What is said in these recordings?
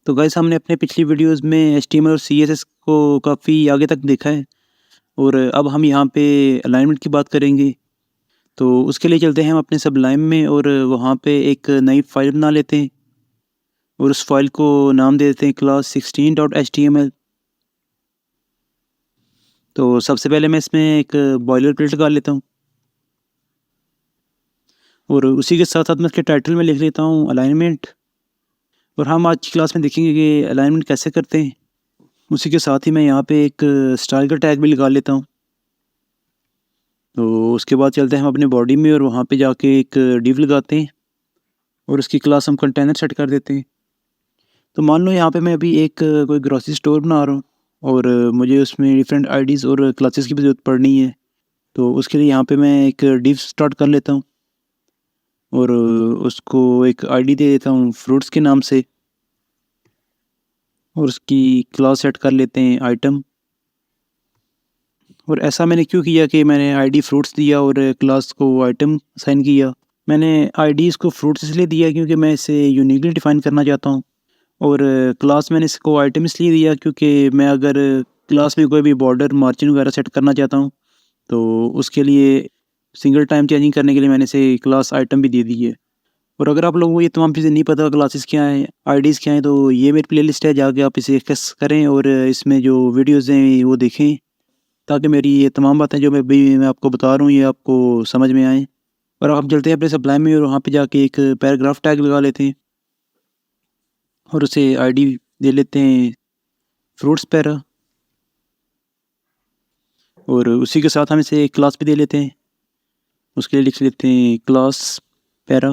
तो गाइस हमने अपने पिछली वीडियोस में एचटीएमएल और सीएसएस को काफ़ी आगे तक देखा है और अब हम यहाँ पे अलाइनमेंट की बात करेंगे। तो उसके लिए चलते हैं हम अपने सबलाइम में और वहाँ पे एक नई फाइल बना लेते हैं और उस फाइल को नाम दे देते हैं क्लास 16.html। तो सबसे पहले मैं इसमें एक बॉयलर प्लेट लगा लेता हूँ और उसी के साथ साथ मैं इसके टाइटल में लिख लेता हूँ अलाइनमेंट। और हम आज की क्लास में देखेंगे कि अलाइनमेंट कैसे करते हैं। उसी के साथ ही मैं यहाँ पे एक स्टाइल का टैग भी लगा लेता हूँ। तो उसके बाद चलते हैं हम अपने बॉडी में और वहाँ पे जाके एक डिव लगाते हैं और उसकी क्लास हम कंटेनर सेट कर देते हैं। तो मान लो यहाँ पे मैं अभी एक कोई ग्रोसरी स्टोर बना रहा हूँ और मुझे उसमें डिफरेंट आईडीज़ और क्लासेस की भी ज़रूरत पड़नी है। तो उसके लिए यहाँ पे मैं एक डिव स्टार्ट कर लेता हूँ और उसको एक आईडी दे देता हूँ फ्रूट्स के नाम से और उसकी क्लास सेट कर लेते हैं आइटम। और ऐसा मैंने क्यों किया कि मैंने आईडी फ्रूट्स दिया और क्लास को आइटम असाइन किया। मैंने आईडीज़ को फ्रूट्स इसलिए दिया क्योंकि मैं इसे यूनिकली डिफ़ाइन करना चाहता हूँ और क्लास मैंने इसको आइटम इसलिए दिया क्योंकि मैं अगर क्लास में कोई भी बॉर्डर मार्जिन वगैरह सेट करना चाहता हूँ तो उसके लिए सिंगल टाइम चेंजिंग करने के लिए मैंने इसे क्लास आइटम भी दे दी है। और अगर आप लोगों को ये तमाम चीज़ें नहीं पता क्लासेस क्या हैं आईडीज़ क्या हैं तो ये मेरी प्लेलिस्ट है, जाके आप इसे एक्सेस करें और इसमें जो वीडियोज़ हैं वो देखें ताकि मेरी ये तमाम बातें जो मैं आपको बता रहा हूँ ये आपको समझ में आएँ। और आप चलते हैं अपने सबलाइम में और वहाँ पे जाके एक पैराग्राफ टैग लगा लेते हैं और उसे आईडी दे लेते हैं फ्रूट्स पैरा और उसी के साथ हम इसे एक क्लास भी दे लेते हैं। उसके लिए लिख लेते हैं क्लास पैरा।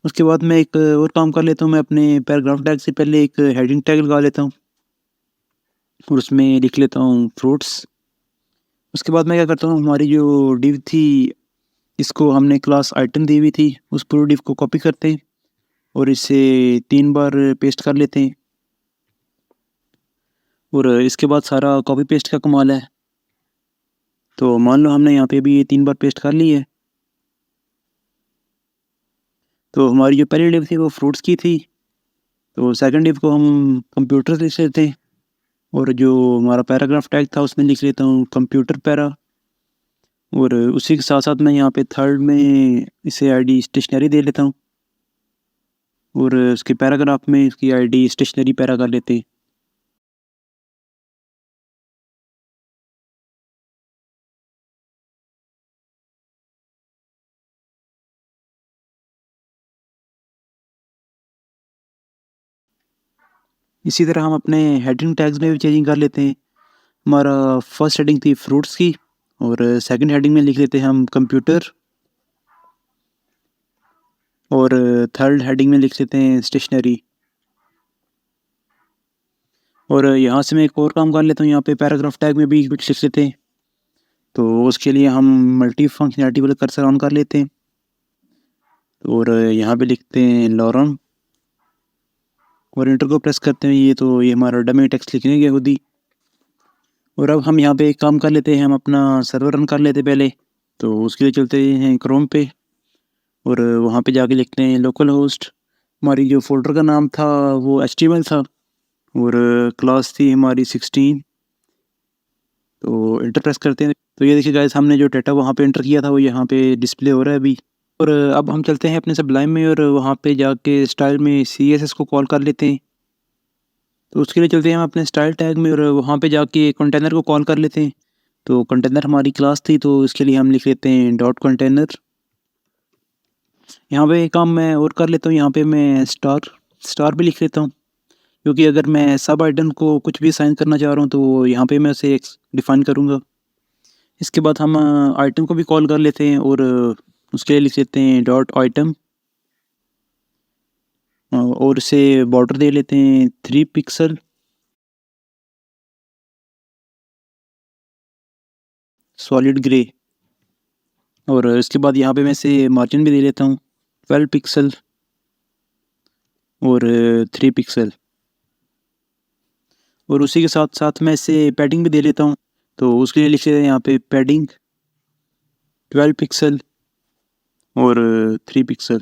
उसके बाद मैं एक और काम कर लेता हूँ, मैं अपने पैराग्राफ टैग से पहले एक हेडिंग टैग लगा लेता हूँ और उसमें लिख लेता हूँ फ्रूट्स। उसके बाद मैं क्या करता हूँ, हमारी जो डिव थी इसको हमने क्लास आइटम दी हुई थी, उस पूरी डिव को कॉपी करते हैं और इसे 3 बार पेस्ट कर लेते हैं। और इसके बाद सारा कॉपी पेस्ट का कमाल है। तो मान लो हमने यहाँ पे भी 3 बार पेस्ट कर ली है। तो हमारी जो पहली डिव थी वो फ्रूट्स की थी, तो सेकंड डिव को हम कंप्यूटर से लिख लेते हैं और जो हमारा पैराग्राफ टैग था उसमें लिख लेता हूँ कंप्यूटर पैरा। और उसी के साथ साथ मैं यहाँ पे थर्ड में इसे आईडी स्टेशनरी दे लेता हूँ और उसके पैराग्राफ में इसकी आईडी स्टेशनरी पैरा कर लेते हैं। इसी तरह हम अपने हेडिंग टैग्स में भी चेंजिंग कर लेते हैं। हमारा फर्स्ट हेडिंग थी फ्रूट्स की और सेकंड हेडिंग में लिख लेते हैं हम कंप्यूटर और थर्ड हेडिंग में लिख लेते हैं स्टेशनरी। और यहाँ से मैं एक और काम कर लेता हूँ, यहाँ पे पैराग्राफ टैग में भी कुछ लिख लेते हैं। तो उसके लिए हम मल्टी फंक्शनैलिटी वाला कर्सर ऑन कर लेते हैं और यहाँ पे लिखते हैं लॉरन और इंटर को प्रेस करते हैं। ये हमारा डमी टेक्स्ट लिखने के खुद ही। और अब हम यहाँ पे एक काम कर लेते हैं, हम अपना सर्वर रन कर लेते हैं पहले। तो उसके लिए चलते हैं क्रोम पे और वहाँ पे जाके लिखते हैं लोकल होस्ट। हमारी जो फोल्डर का नाम था वो HTML था और क्लास थी हमारी 16। तो इंटर प्रेस करते हैं तो ये देखिए गाइस, हमने जो डाटा वहाँ पे इंटर किया था वो यहाँ पे डिस्प्ले हो रहा है अभी। और अब हम चलते हैं अपने सबलाइम में और वहाँ पे जाके स्टाइल में CSS को कॉल कर लेते हैं। तो उसके लिए चलते हैं हम अपने स्टाइल टैग में और वहाँ पे जाके कंटेनर को कॉल कर लेते हैं। तो कंटेनर हमारी क्लास थी तो इसके लिए हम लिख लेते हैं डॉट कंटेनर। यहाँ पे एक काम मैं और कर लेता हूँ, यहाँ पे मैं स्टार भी लिख लेता हूँ क्योंकि अगर मैं सब आइटम को कुछ भी साइन करना चाह रहा हूँ तो यहाँ पे मैं उसे डिफ़ाइन करूँगा। इसके बाद हम आइटम को भी कॉल कर लेते हैं और उसके लिए लिख लेते हैं डॉट आइटम और इसे बॉर्डर दे लेते हैं 3 पिक्सल सॉलिड ग्रे। और इसके बाद यहाँ पे मैं इसे मार्जिन भी दे लेता हूँ 12 पिक्सल और 3 पिक्सल। और उसी के साथ साथ मैं इसे पैडिंग भी दे लेता हूँ। तो उसके लिए लिख लेते हैं यहाँ पे पैडिंग 12 पिक्सल और 3 पिक्सल।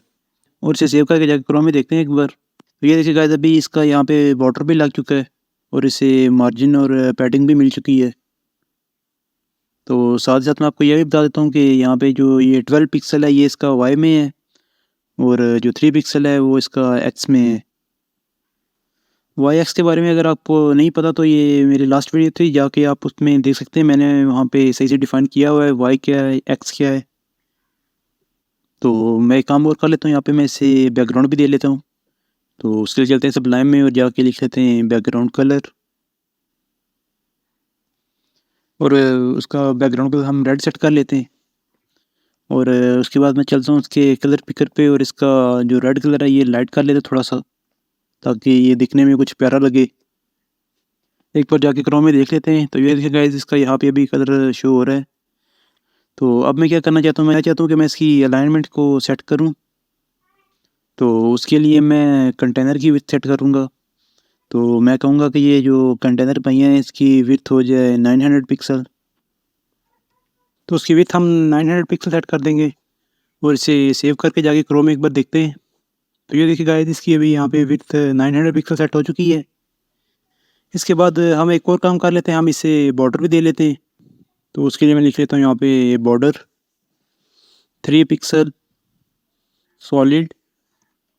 और इसे सेव करके जाके क्रोम में देखते हैं एक बार। तो ये देखिए गाइस अभी इसका यहाँ पे बॉर्डर भी लग चुका है और इसे मार्जिन और पैडिंग भी मिल चुकी है। तो साथ ही साथ मैं आपको ये भी बता देता हूँ कि यहाँ पे जो ये 12 पिक्सल है ये इसका वाई में है और जो 3 पिक्सल है वो इसका एक्स में है। वाई एक्स के बारे में अगर आपको नहीं पता तो ये मेरी लास्ट वीडियो थी, जाके आप उसमें देख सकते हैं। मैंने वहाँ पे सही से डिफाइन किया हुआ है वाई क्या है, एक्स क्या है। तो मैं एक काम और कर लेता हूँ, यहाँ पे मैं इसे बैकग्राउंड भी दे लेता हूँ। तो उसके लिए चलते हैं सबलाइम में और जाके लिख लेते हैं बैकग्राउंड कलर और उसका बैकग्राउंड को हम रेड सेट कर लेते हैं। और उसके बाद मैं चलता हूँ उसके कलर पिकर पे और इसका जो रेड कलर है ये लाइट कर लेते थोड़ा सा, ताकि ये दिखने में कुछ प्यारा लगे। एक बार जाके क्रोम में देख लेते हैं। तो ये देखिए गाइस इसका यहाँ पे अभी कलर शो हो रहा है। तो अब मैं क्या करना चाहता हूँ, मैं चाहता हूँ कि मैं इसकी अलाइनमेंट को सेट करूँ। तो उसके लिए मैं कंटेनर की विड्थ सेट करूँगा। तो मैं कहूँगा कि ये जो कंटेनर पहिया है इसकी विड्थ हो जाए 900 पिक्सल। तो उसकी विड्थ हम 900 पिक्सल सेट कर देंगे और इसे सेव करके जाके क्रोम में एक बार देखते हैं। तो ये देखिए गाइस इसकी अभी यहाँ पे विड्थ 900 पिक्सल सेट हो चुकी है। इसके बाद हम एक और काम कर लेते हैं, हम इसे बॉर्डर भी दे लेते हैं। तो उसके लिए मैं लिख लेता हूँ यहाँ पे बॉर्डर 3 पिक्सल सॉलिड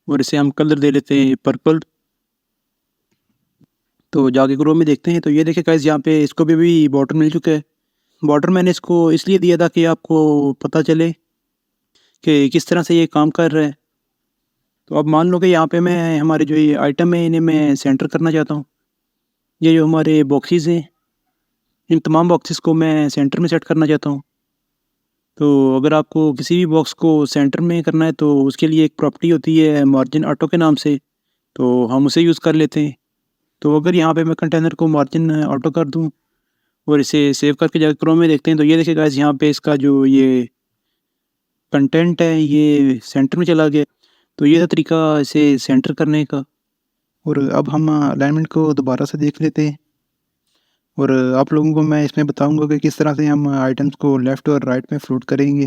और इसे हम कलर दे लेते हैं पर्पल। तो जाके क्रोम में देखते हैं। तो ये देखिए गाइस यहाँ पे इसको भी बॉर्डर मिल चुका है। बॉर्डर मैंने इसको इसलिए दिया था कि आपको पता चले कि किस तरह से ये काम कर रहा है। तो अब मान लो कि यहाँ पे मैं हमारे जो ये आइटम है इन्हें मैं सेंटर करना चाहता हूँ। ये जो हमारे बॉक्सेस हैं इन तमाम बॉक्सेस को मैं सेंटर में सेट करना चाहता हूँ। तो अगर आपको किसी भी बॉक्स को सेंटर में करना है तो उसके लिए एक प्रॉपर्टी होती है मार्जिन ऑटो के नाम से, तो हम उसे यूज़ कर लेते हैं। तो अगर यहाँ पे मैं कंटेनर को मार्जिन ऑटो कर दूँ और इसे सेव करके जाकर क्रोम में देखते हैं। तो ये देखिए गाइस यहाँ पे इसका जो ये कंटेंट है ये सेंटर में चला गया। तो ये था तरीका इसे सेंटर करने का। और अब हम अलाइनमेंट को दोबारा से देख लेते हैं और आप लोगों को मैं इसमें बताऊंगा कि किस तरह से हम आइटम्स को लेफ़्ट और राइट में फ्लोट करेंगे।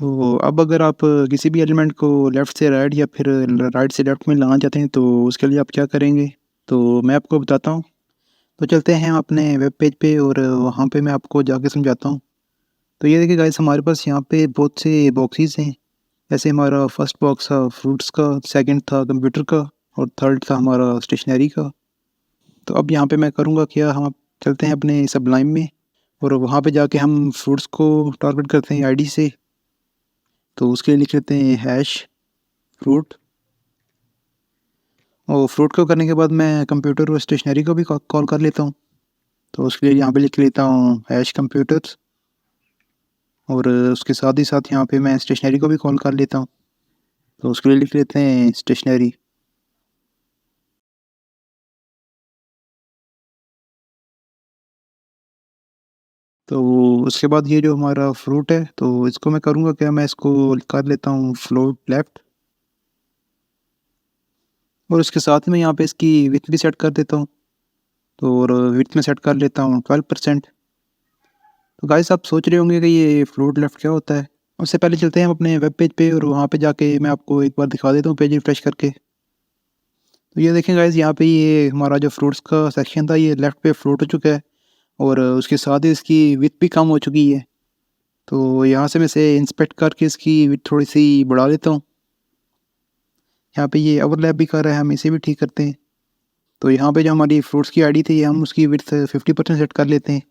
तो अब अगर आप किसी भी एलिमेंट को लेफ़्ट से राइट या फिर राइट से लेफ़्ट में लाना चाहते हैं तो उसके लिए आप क्या करेंगे, तो मैं आपको बताता हूँ। तो चलते हैं हम अपने वेब पेज पे और वहाँ पे मैं आपको जाके समझाता हूँ। तो ये देखिए गाइस हमारे पास यहाँ पे बहुत से बॉक्सेस हैं। जैसे हमारा फर्स्ट बॉक्स था फ्रूट्स का, सेकंड था कंप्यूटर का और थर्ड था हमारा स्टेशनरी का। तो अब यहाँ पे मैं करूँगा क्या, हम चलते हैं अपने सबलाइम में और वहाँ पे जाके हम फ्रूट्स को टारगेट करते हैं आईडी से। तो उसके लिए लिख लेते हैं हैश फ्रूट और फ्रूट को करने के बाद मैं कंप्यूटर और स्टेशनरी को भी कॉल कर लेता हूँ। तो उसके लिए यहाँ पे लिख लेता हूँ हैश कंप्यूटर्स और उसके साथ ही साथ यहाँ पे मैं स्टेशनरी को भी कॉल कर लेता हूँ। तो उसके लिए लिख लेते हैं स्टेशनरी। तो उसके बाद ये जो हमारा फ्रूट है तो इसको मैं करूँगा क्या, मैं इसको कर लेता हूँ फ्लोट लेफ्ट और उसके साथ में यहाँ पे इसकी विड्थ भी सेट कर देता हूँ। तो और विड्थ में सेट कर लेता हूँ 12%। तो गाइस आप सोच रहे होंगे कि ये फ्लोट लेफ्ट क्या होता है। उससे पहले चलते हैं हम अपने वेब पेज पे और वहाँ पे जाके मैं आपको एक बार दिखा देता हूँ पेज रिफ्रेश करके। तो ये देखें गाइस यहाँ पे ये हमारा जो फ्रूट्स का सेक्शन था ये लेफ़्ट पे फ्लोट हो चुका है और उसके साथ ही इसकी विड्थ भी कम हो चुकी है। तो यहाँ से मैं इसे इंस्पेक्ट करके इसकी विड्थ थोड़ी सी बढ़ा देता हूँ। यहाँ पे ये ओवरलैप भी कर रहा है, हम इसे भी ठीक करते हैं। तो यहाँ पे जो हमारी फ्रूट्स की आईडी थी हम उसकी विड्थ 50% सेट कर लेते हैं।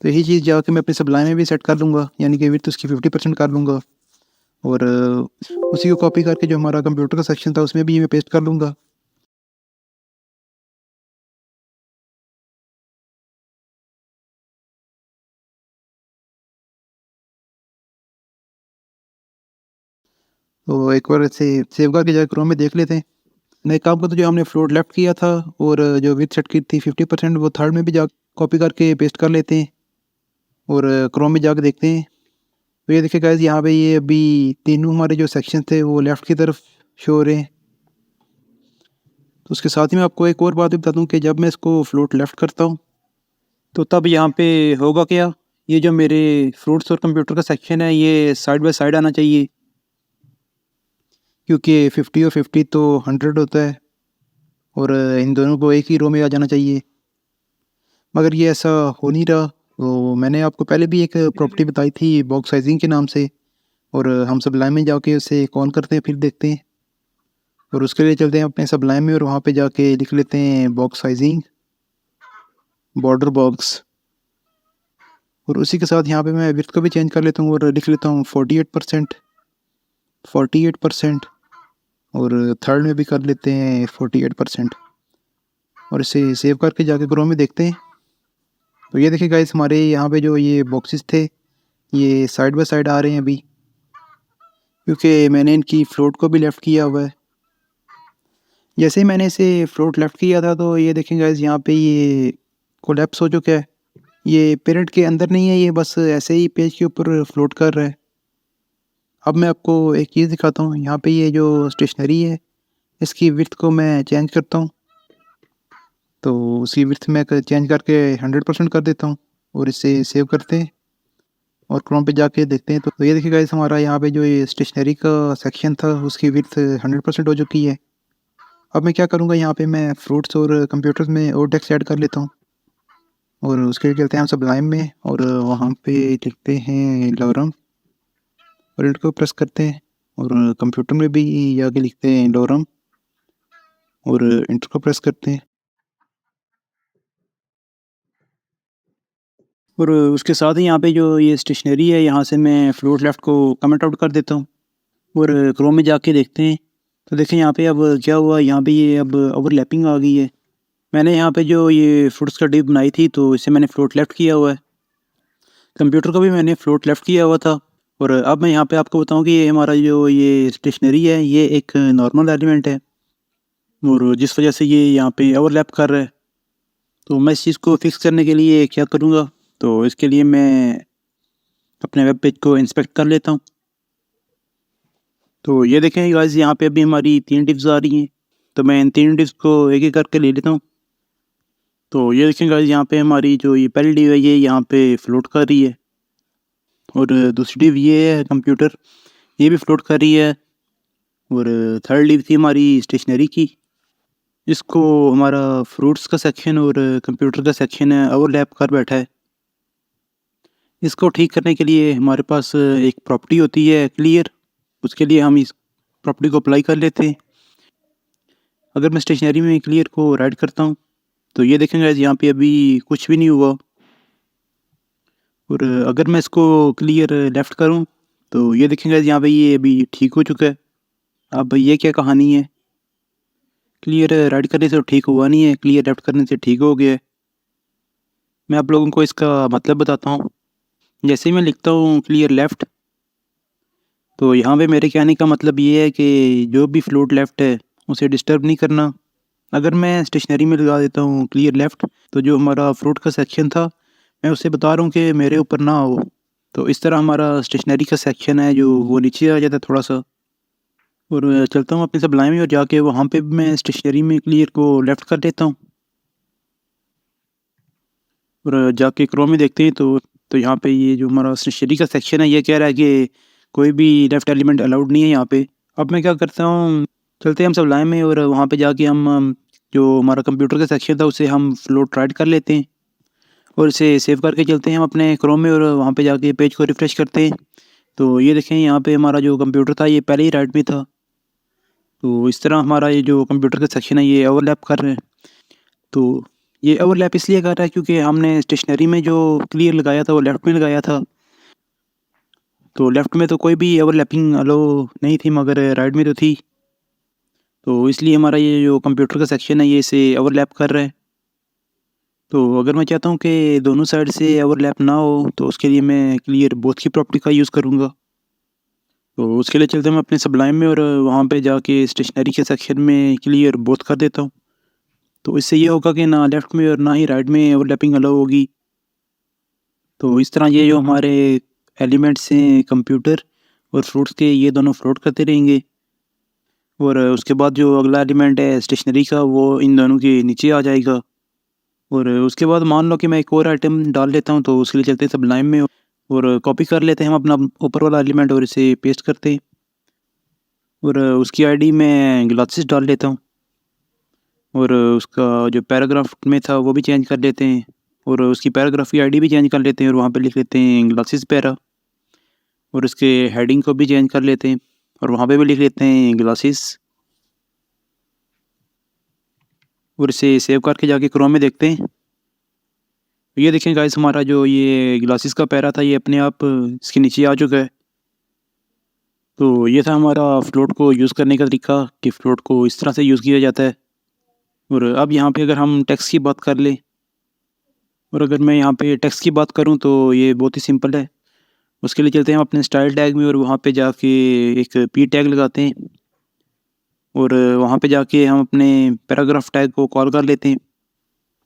तो यही चीज़ जाके मैं अपने सबलाइन में भी सेट कर लूँगा, यानी कि विड्थ उसकी 50% कर लूँगा और उसी को कॉपी करके जो हमारा कंप्यूटर का सेक्शन था उसमें भी मैं पेस्ट कर लूँगा। तो एक बार इसे सेव करके जाके क्रोम में देख लेते हैं। नए काम को तो जो हमने फ्लोट लेफ्ट किया था और जो विड्थ सेट की थी 50% वो थर्ड में भी जा कॉपी करके पेस्ट कर लेते हैं और क्रोम में जाके देखते हैं। तो ये देखिए गाइस यहाँ पे ये अभी तीनों हमारे जो सेक्शन थे वो लेफ़्ट की तरफ शो हो रहे हैं। तो उसके साथ ही मैं आपको एक और बात भी बता दूँ कि जब मैं इसको फ्लोट लेफ़्ट करता हूँ तो तब यहाँ पे होगा क्या, ये जो मेरे फ्रूट्स और कंप्यूटर का सेक्शन है ये साइड बाय साइड आना चाहिए। क्योंकि 50 और 50 तो 100 होता है और इन दोनों को एक ही रो में आ जाना चाहिए, मगर ये ऐसा हो नहीं रहा। तो मैंने आपको पहले भी एक प्रॉपर्टी बताई थी बॉक्स साइजिंग के नाम से, और हम सबलाइन में जाके उसे कॉल करते हैं, फिर देखते हैं। और उसके लिए चलते हैं अपने सबलाइन में और वहाँ पे जाके लिख लेते हैं बॉक्स साइजिंग बॉर्डर बॉक्स, और उसी के साथ यहाँ पे मैं विड्थ को भी चेंज कर लेता हूँ और लिख लेता हूँ 48%, 48%, और थर्ड में भी कर लेते हैं 48%, और इसे सेव करके जाके क्रोम में देखते हैं। तो ये देखिए गाइस, हमारे यहाँ पे जो ये बॉक्सेस थे ये साइड बाय साइड आ रहे हैं अभी, क्योंकि मैंने इनकी फ्लोट को भी लेफ़्ट किया हुआ है। जैसे ही मैंने इसे फ्लोट लेफ़्ट किया था तो ये देखें गाइस, यहाँ पे ये कोलैप्स हो चुका है। ये पेरेंट के अंदर नहीं है, ये बस ऐसे ही पेज के ऊपर फ्लोट कर रहा है। अब मैं आपको एक चीज़ दिखाता हूँ। यहाँ पे ये जो स्टेशनरी है इसकी विड्थ को मैं चेंज करता हूँ, तो उसकी विड्थ मैं चेंज करके 100% कर देता हूँ और इसे सेव करते हैं और क्रोम पे जाके देखते हैं। तो ये देखिए गाइस, हमारा यहाँ पे जो ये स्टेशनरी का सेक्शन था उसकी विड्थ 100% हो चुकी है। अब मैं क्या करूँगा, यहाँ पे मैं फ्रूट्स और कंप्यूटर्स में और टेक्स्ट ऐड कर लेता हूँ, और उसके लिए चलते हैं हम सबलाइन में और वहाँ पे लिखते हैं लॉरम और इंटर को प्रेस करते हैं, और कंप्यूटर में भी जाके लिखते हैं लॉरम और इंटर को प्रेस करते हैं, और उसके साथ ही यहाँ पे जो ये स्टेशनरी है यहाँ से मैं फ्लोट लेफ्ट को कमेंट आउट कर देता हूँ और क्रोम में जाके देखते हैं। तो देखें यहाँ पे अब क्या हुआ, यहाँ पे ये अब ओवरलैपिंग आ गई है। मैंने यहाँ पे जो ये फ्रूट्स का डिप बनाई थी तो इसे मैंने फ्लोट लेफ्ट किया हुआ है, कंप्यूटर को भी मैंने फ्लोट लेफ्ट किया हुआ था। और अब मैं यहाँ पे आपको बताऊँ कि ये हमारा जो ये स्टेशनरी है ये एक नॉर्मल एलिमेंट है, और जिस वजह से ये यहाँ पे ओवरलैप कर रहा है। तो मैं इस चीज़ को फिक्स करने के लिए क्या करूँगा, तो इसके लिए मैं अपने वेब पेज को इंस्पेक्ट कर लेता हूँ। तो ये देखें गाइस, यहाँ पे अभी हमारी 3 डिव्स आ रही हैं, तो मैं इन 3 डिव्स को एक-एक करके ले लेता हूँ। तो ये देखें गाइस, यहाँ पे हमारी जो ये पहली डिव है ये यहाँ पे फ्लोट कर रही है, और दूसरी डिव ये है कंप्यूटर, ये भी फ्लोट कर रही है, और थर्ड डिव थी हमारी स्टेशनरी की, इसको हमारा फ्रूट्स का सेक्शन और कंप्यूटर का सेक्शन है ओवरलैप कर बैठा है। इसको ठीक करने के लिए हमारे पास एक प्रॉपर्टी होती है क्लियर, उसके लिए हम इस प्रॉपर्टी को अप्लाई कर लेते हैं। अगर मैं स्टेशनरी में क्लियर को राइट करता हूँ तो ये देखेंगे गाइस, यहाँ पे अभी कुछ भी नहीं हुआ, और अगर मैं इसको क्लियर लेफ़्ट करूँ तो ये देखेंगे गाइस, यहाँ पे ये अभी ठीक हो चुका है। अब ये क्या कहानी है, क्लियर राइट करने से तो ठीक हुआ नहीं है, क्लियर लेफ़्ट करने से ठीक हो गया है। मैं आप लोगों को इसका मतलब बताता हूँ। जैसे ही मैं लिखता हूँ क्लियर लेफ़्ट, तो यहाँ पे मेरे कहने का मतलब ये है कि जो भी फ्लोट लेफ़्ट है उसे डिस्टर्ब नहीं करना। अगर मैं स्टेशनरी में लगा देता हूँ क्लियर लेफ़्ट, तो जो हमारा फ्रूट का सेक्शन था मैं उससे बता रहा हूँ कि मेरे ऊपर ना हो, तो इस तरह हमारा स्टेशनरी का सेक्शन है जो वो नीचे आ जाता है थोड़ा सा। और चलता हूँ अपनी सबलाइन में और जाके वहाँ पे मैं स्टेशनरी में क्लियर को लेफ़्ट कर देता हूँ, और जाके क्रोम में देखते हैं तो यहाँ पे ये जो हमारा स्टेशनरी का सेक्शन है ये कह रहा है कि कोई भी लेफ़्ट एलिमेंट अलाउड नहीं है यहाँ पे। अब मैं क्या करता हूँ, चलते हैं हम सबलाइन में और वहाँ पे जाके हम जो हमारा कंप्यूटर का सेक्शन था उसे हम फ्लोट राइट कर लेते हैं और इसे सेव करके चलते हैं हम अपने क्रोम में और वहाँ पे जाके पेज को रिफ़्रेश करते हैं। तो ये देखें, यहाँ पे हमारा जो कंप्यूटर था ये पहले ही राइट में था, तो इस तरह हमारा ये जो कंप्यूटर का सेक्शन है ये ओवरलैप कर रहे हैं। तो ये ओवरलैप इसलिए कर रहा है क्योंकि हमने स्टेशनरी में जो क्लियर लगाया था वो लेफ़्ट में लगाया था, तो लेफ़्ट में तो कोई भी ओवरलैपिंग अलो नहीं थी, मगर राइट में तो थी। तो इसलिए हमारा ये जो कंप्यूटर का सेक्शन है ये इसे ओवरलैप कर रहा है। तो अगर मैं चाहता हूँ कि दोनों साइड से ओवरलैप ना हो तो उसके लिए मैं क्लियर बोथ की प्रॉपर्टी का यूज़ करूँगा। तो उसके लिए चलते हैं मैं अपने सबलाइन में और वहाँ पे जाके स्टेशनरी के सेक्शन में क्लियर बोथ कर देता हूँ। तो इससे ये होगा कि ना लेफ़्ट में और ना ही राइट में ओवरलैपिंग अलाउ होगी। तो इस तरह ये जो हमारे एलिमेंट्स हैं कंप्यूटर और फ्रूट्स के, ये दोनों फ्लोट करते रहेंगे, और उसके बाद जो अगला एलिमेंट है स्टेशनरी का वो इन दोनों के नीचे आ जाएगा। और उसके बाद मान लो कि मैं एक और आइटम डाल लेता हूँ, तो उसके लिए चलते हैं सबलाइन में और कॉपी कर लेते हैं हम अपना ऊपर वाला एलिमेंट और इसे पेस्ट करते हैं। और उसकी आईडी मैं ग्लासेस डाल लेता हूँ और उसका जो पैराग्राफ में था वो भी चेंज कर लेते हैं और उसकी पैराग्राफ की आईडी भी चेंज कर लेते हैं और वहाँ पे लिख लेते हैं ग्लासेस पैरा और उसके हेडिंग को भी चेंज कर लेते हैं और वहाँ पे भी लिख लेते हैं ग्लासेस और इसे सेव करके जाके क्रोम में देखते हैं। ये देखें गाइस, हमारा जो ये ग्लासेस का पैरा था ये अपने आप इसके नीचे आ चुका है। तो ये था हमारा फ्लोट को यूज़ करने का तरीका कि फ्लोट को इस तरह से यूज़ किया जाता है। और अब यहाँ पे अगर हम टेक्स्ट की बात कर लें और अगर मैं यहाँ पे टेक्स्ट की बात करूँ तो ये बहुत ही सिंपल है। उसके लिए चलते हैं हम अपने स्टाइल टैग में और वहाँ पे जाके एक पी टैग लगाते हैं और वहाँ पे जाके हम अपने पैराग्राफ टैग को कॉल कर लेते हैं।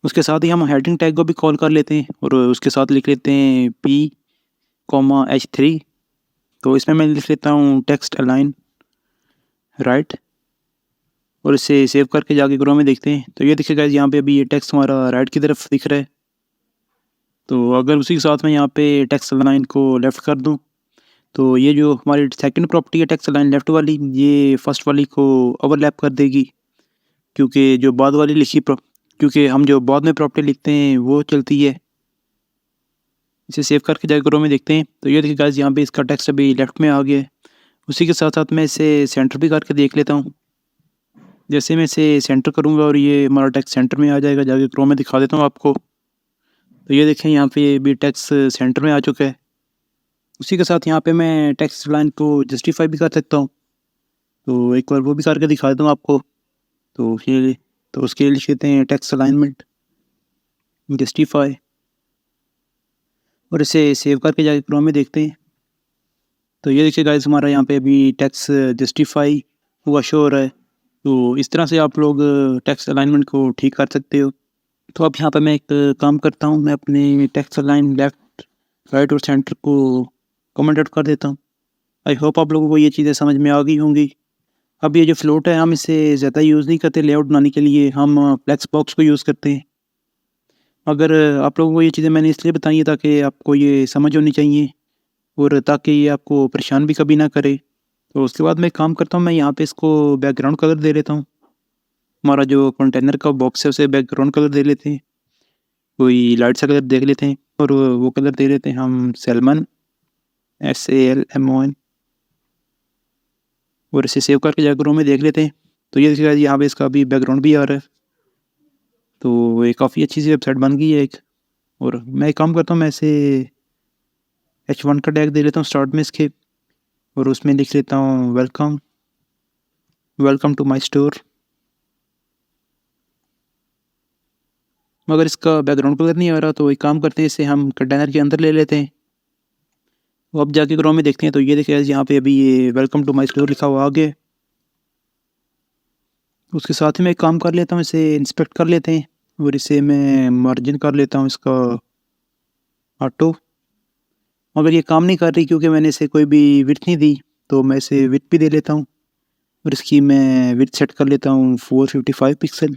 उसके साथ ही हम हेडिंग टैग को भी कॉल कर लेते हैं और उसके साथ लिख लेते हैं P,H3। तो इसमें मैं लिख लेता हूँ टेक्स्ट अलाइन राइट और इसे सेव करके जाके क्रोम में देखते हैं। तो ये देखिएगा यहाँ पे अभी ये टेक्स्ट हमारा राइट की तरफ दिख रहा है। तो अगर उसी के साथ मैं यहाँ पे टेक्स्ट अलाइन को लेफ़्ट कर दूँ तो ये जो हमारी सेकंड प्रॉपर्टी है टेक्स्ट अलाइन लेफ़्ट वाली, ये फर्स्ट वाली को ओवरलैप कर देगी क्योंकि जो बाद वाली क्योंकि हम जो बाद में प्रॉपर्टी लिखते हैं वो चलती है। इसे सेव करके जाके क्रोम में देखते हैं। तो ये देखिए गाइस, यहाँ पे इसका टेक्स्ट अभी लेफ़्ट में आ गया है। उसी के साथ साथ मैं इसे सेंटर भी करके देख लेता हूँ। जैसे मैं इसे सेंटर करूँगा और ये हमारा टेक्स्ट सेंटर में आ जाएगा, जाके क्रोम में दिखा देता हूँ आपको। तो ये देखें यहाँ पे भी टेक्स्ट सेंटर में आ चुका है। उसी के साथ यहाँ पे मैं टेक्स्ट लाइन को जस्टिफाई भी कर सकता हूँ। तो एक बार वो भी करके दिखा देता हूँ आपको। तो उसके लिए लिख लेते हैं टेक्स्ट अलाइनमेंट जस्टिफाई और इसे सेव करके जाके क्रोम में देखते हैं। तो ये देखिए गाइस, हमारा यहाँ पे अभी टेक्स्ट जस्टिफाई हुआ शो हो रहा है। तो इस तरह से आप लोग टेक्स्ट अलाइनमेंट को ठीक कर सकते हो। तो अब यहाँ पे मैं एक काम करता हूँ, मैं अपने टेक्स्ट अलाइन लेफ़्ट राइट और सेंटर को कमेंट आउट कर देता हूँ। आई होप आप लोगों को ये चीज़ें समझ में आ गई होंगी। अब ये जो फ्लोट है हम इसे ज़्यादा यूज़ नहीं करते लेआउट बनाने के लिए, हम फ्लेक्स बॉक्स को यूज़ करते हैं। अगर आप लोगों को ये चीज़ें मैंने इसलिए बताई है ताकि आपको ये समझ होनी चाहिए और ताकि ये आपको परेशान भी कभी ना करे। तो उसके बाद मैं एक काम करता हूँ, मैं यहाँ पे इसको बैकग्राउंड कलर दे लेता हूँ। हमारा जो कंटेनर का बॉक्स है उसे बैकग्राउंड कलर दे लेते हैं, कोई लाइट सा कलर देख लेते हैं और वो कलर दे लेते हैं हम सैल्मन SALMON और इसे सेव करके जाकर क्रोम में देख लेते हैं। तो ये देखिएगा यहाँ पे इसका भी बैकग्राउंड भी आ रहा है। तो ये काफ़ी अच्छी सी वेबसाइट बन गई है एक। और मैं एक काम करता हूँ, मैं इसे H1 का टैग दे लेता हूँ स्टार्ट में इसके और उसमें लिख लेता हूँ वेलकम टू माई स्टोर। मगर इसका बैकग्राउंड कलर नहीं आ रहा, तो एक काम करते हैं, इसे हम कंटेनर के अंदर ले लेते हैं। वो अब जाके क्रोम में देखते हैं। तो ये देखिए यहाँ पे अभी ये वेलकम टू माई स्टोर लिखा हुआ आगे। उसके साथ ही मैं एक काम कर लेता हूँ, इसे इंस्पेक्ट कर लेते हैं और इसे मैं मार्जिन कर लेता हूँ इसका ऑटो। मगर ये काम नहीं कर रही क्योंकि मैंने इसे कोई भी विड्थ नहीं दी, तो मैं इसे विड्थ भी दे लेता हूँ और इसकी मैं विड्थ सेट कर लेता हूँ 455 पिक्सल।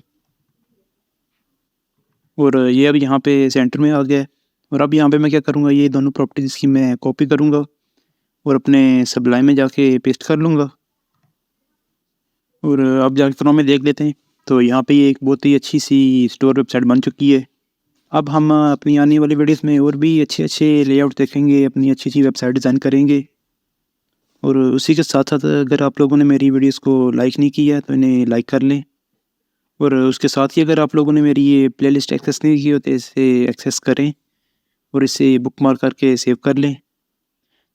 और ये अब यहाँ पे सेंटर में आ गया है। और अब यहाँ पे मैं क्या करूँगा, ये दोनों प्रॉपर्टीज़ की मैं कॉपी करूँगा और अपने सबलाइन में जाके पेस्ट कर लूँगा। और अब जाके क्रोम में देख लेते हैं। तो यहाँ पे ये एक बहुत ही अच्छी सी स्टोर वेबसाइट बन चुकी है। अब हम अपनी आने वाली वीडियोस में और भी अच्छे लेआउट देखेंगे, अपनी अच्छी वेबसाइट डिज़ाइन करेंगे। और उसी के साथ साथ अगर आप लोगों ने मेरी वीडियोस को लाइक नहीं किया तो इन्हें लाइक कर लें। और उसके साथ ही अगर आप लोगों ने मेरी ये प्लेलिस्ट एक्सेस नहीं की हो तो इसे एक्सेस करें और इसे बुकमार्क करके सेव कर लें।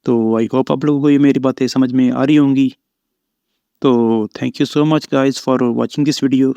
तो आई होप आप लोगों को ये मेरी बातें समझ में आ रही होंगी। तो thank you so much guys for watching this video.